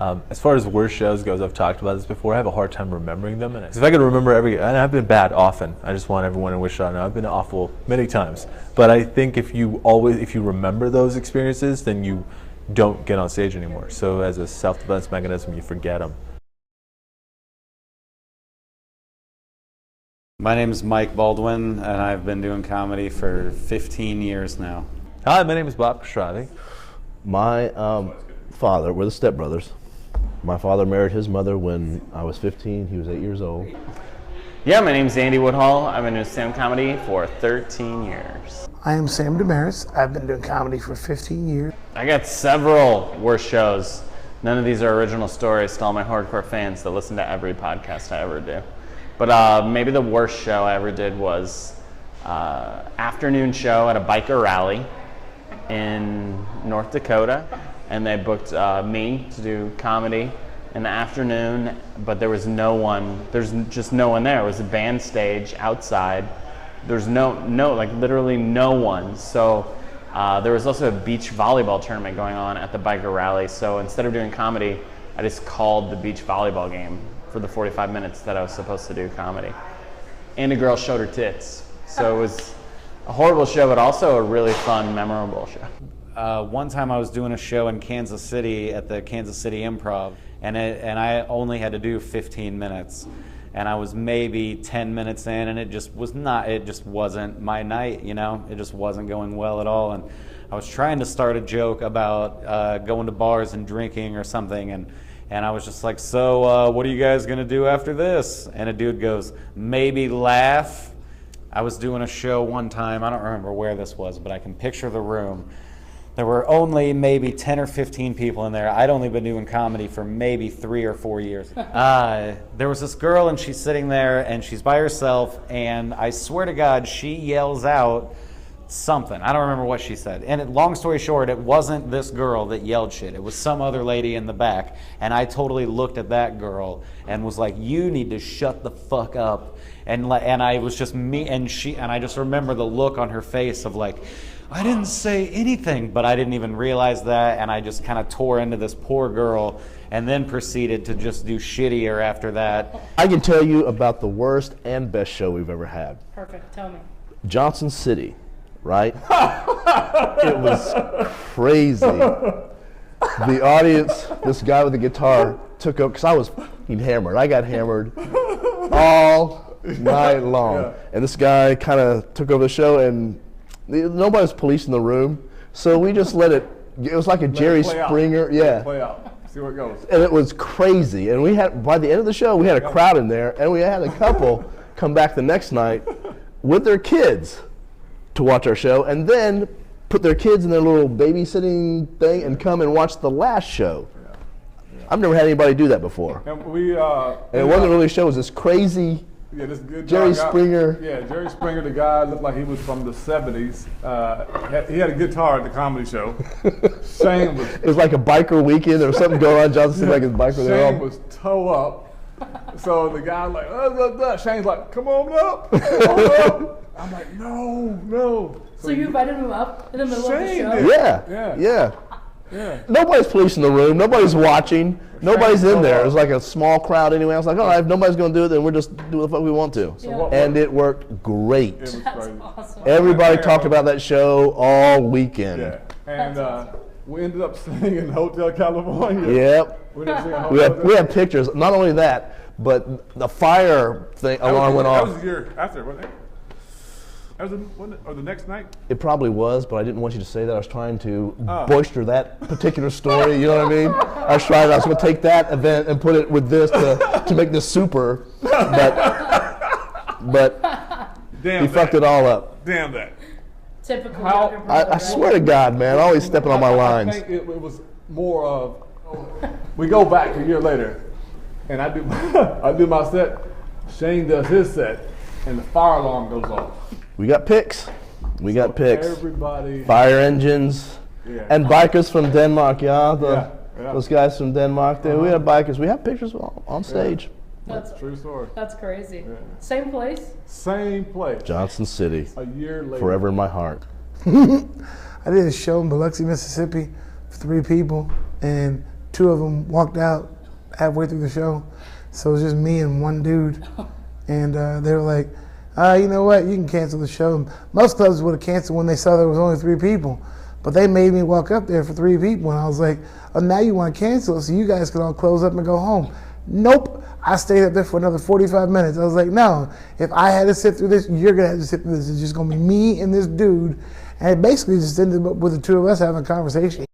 As far as worst shows goes, I've talked about this before. I have a hard time remembering them, and if I could remember and I've been bad often. I just want everyone to wish I know I've been awful many times. But I think if you remember those experiences, then you don't get on stage anymore. So as a self-defense mechanism, you forget them. My name is Mike Baldwin, and I've been doing comedy for 15 years now. Hi, my name is Bob Khosravi. My father, we're the stepbrothers. My father married his mother when I was 15. He was 8 years old. Yeah, my name is Andy Woodhull. I've been doing stand-up comedy for 13 years. I am Sam Demaris. I've been doing comedy for 15 years. I got several worst shows. None of these are original stories to all my hardcore fans that listen to every podcast I ever do. But maybe the worst show I ever did was afternoon show at a biker rally in North Dakota. And they booked me to do comedy in the afternoon, but there was no one. There's just no one there. It was a band stage outside. There's like literally no one. So there was also a beach volleyball tournament going on at the biker rally. So instead of doing comedy, I just called the beach volleyball game for the 45 minutes that I was supposed to do comedy. And a girl showed her tits. So it was a horrible show, but also a really fun, memorable show. One time I was doing a show in Kansas City at the Kansas City Improv, and I only had to do 15 minutes. And I was maybe 10 minutes in, and it just wasn't my night, you know? It just wasn't going well at all. And I was trying to start a joke about going to bars and drinking or something, and I was just like, so what are you guys gonna do after this? And a dude goes, maybe laugh. I was doing a show one time, I don't remember where this was, but I can picture the room. There were only maybe 10 or 15 people in there. I'd only been doing comedy for maybe 3 or 4 years. There was this girl, and she's sitting there, and she's by herself, and I swear to God, she yells out something. I don't remember what she said. And long story short, it wasn't this girl that yelled shit. It was some other lady in the back. And I totally looked at that girl and was like, you need to shut the fuck up. And I was just me, and I just remember the look on her face of like, I didn't say anything, but I didn't even realize that, and I just kind of tore into this poor girl and then proceeded to just do shittier after that. I can tell you about the worst and best show we've ever had. Perfect, tell me. Johnson City, right? It was crazy. The audience, this guy with the guitar took up, because I was fucking hammered. I got hammered all night long. Yeah. And this guy kind of took over the show, and nobody was policing the room, so we just let it was like a Jerry Springer. Yeah. Play out. See where it goes. And it was crazy. And we had, by the end of the show, we had a crowd in there, and we had a couple come back the next night with their kids to watch our show, and then put their kids in their little babysitting thing and come and watch the last show. Yeah. I've never had anybody do that before. And it wasn't really a show. It was this crazy this good Jerry Springer. Yeah, Jerry Springer, the guy looked like he was from the 70s. He had a guitar at the comedy show. Shane was... It was like a biker weekend. There was something going on. Johnson like his biker. Shane was toe up. So the guy like, Shane's like, come on up. Come on up. I'm like, no. So you invited him up in the middle Shane of the did. show? Yeah. Nobody's policing the room. Nobody's watching. Nobody's in there. It was like a small crowd anyway. I was like, all right, if nobody's going to do it, then we're just doing the fuck we want to. And it worked great. It was That's crazy. awesome. Everybody talked about that show all weekend. Yeah. And we ended up singing in Hotel California. Yep. We had pictures. Not only that, but the fire alarm went off. That was a year after, wasn't it? Wasn't it? Or the next night? It probably was, but I didn't want you to say that. I was trying to boister that particular story, you know what I mean? I was going to take that event and put it with this to make this super, but he fucked it all up. Damn that. Typical. I swear to God, man, always stepping on my lines. I think it was more of, we go back a year later, and I do my set, Shane does his set, and the fire alarm goes off. We got pics. Everybody. Fire engines. Yeah. And bikers from Denmark, those guys from Denmark. We had bikers. We have pictures on stage. That's true story. That's crazy. Yeah. Same place? Same place. Johnson City. A year later. Forever in my heart. I did a show in Biloxi, Mississippi for 3 people, and two of them walked out halfway through the show. So it was just me and one dude. And they were like, you know what, you can cancel the show. Most clubs would have canceled when they saw there was only 3 people. But they made me walk up there for 3 people. And I was like, oh, now you want to cancel it so you guys can all close up and go home. Nope. I stayed up there for another 45 minutes. I was like, no, if I had to sit through this, you're going to have to sit through this. It's just going to be me and this dude. And it basically just ended up with the two of us having a conversation.